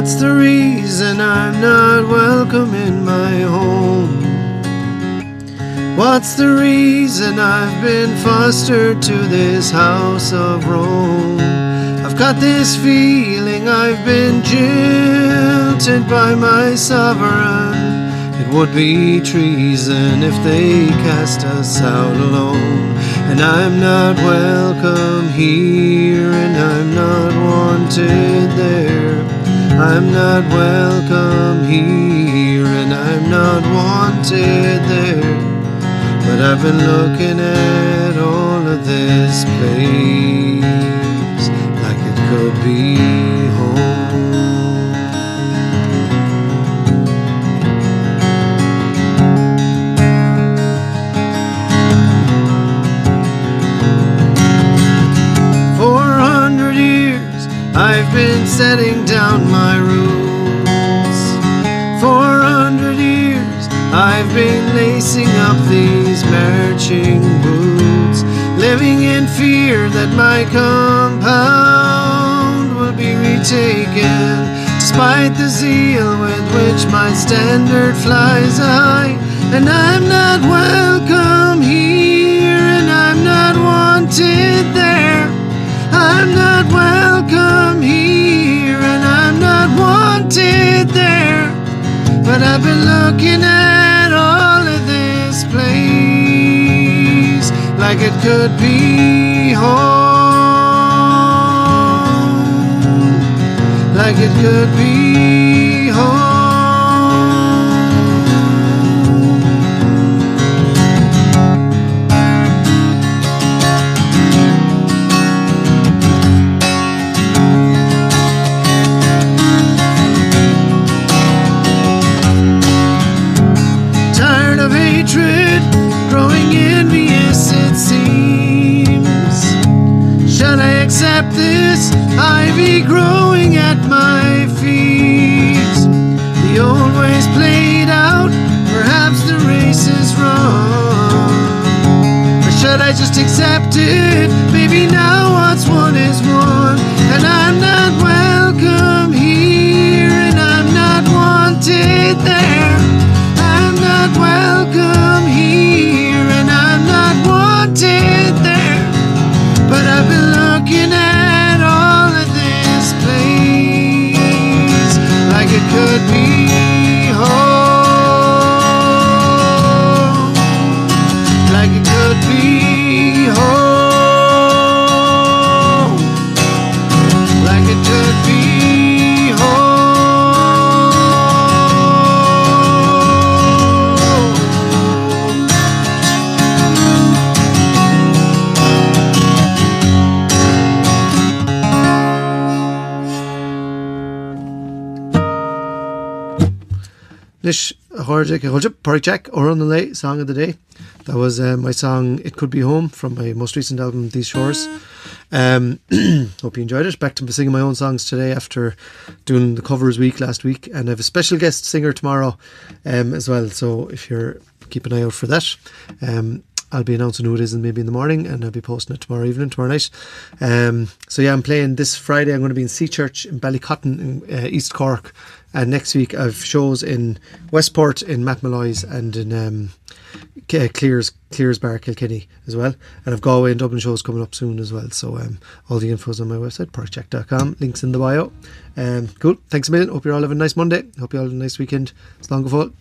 What's the reason I'm not welcome in my home? What's the reason I've been fostered to this house of Rome? I've got this feeling I've been jilted by my sovereign. It would be treason if they cast us out alone. And I'm not welcome here, and I'm not wanted there. I'm not welcome here, and I'm not wanted there. But I've been looking at all of this place like it could be home. I've been setting down my roots. 400 years I've been lacing up these marching boots, living in fear that my compound will be retaken, despite the zeal with which my standard flies high. And I'm not welcome here, and I'm not wanted there. I'm not welcome here, and I'm not wanted there. But I've been looking at all of this place like it could be home, like it could be home. Growing envious it seems. Shall I accept this ivy growing at my feet? The old ways played out, perhaps the race is wrong. Or should I just accept it? Maybe now what's one is one. And I'm not welcome here, and I'm not wanted there. I'm not welcome here, and I'm not wanted there. But I've been looking at all of this place like it could be home, like it could be home, like it could be home. Nish Jack or on the late song of the day. That was my song "It Could Be Home" from my most recent album These Shores. Hope you enjoyed it. Back to singing my own songs today after doing the covers week last week, and I have a special guest singer tomorrow as well, so if you're keep an eye out for that. I'll be announcing who it is maybe in the morning, and I'll be posting it tomorrow night. So yeah, I'm playing this Friday. I'm going to be in Sea Church in Ballycotton in East Cork, and next week I've shows in Westport, in Mackmalloy's, and in Clears Bar, Kilkenny as well, and I've Galway and Dublin shows coming up soon as well. So all the info's on my website, parkcheck.com, links in the bio. Cool, thanks a million. Hope you're all having a nice Monday. Hope you all have a nice weekend. It's long ago.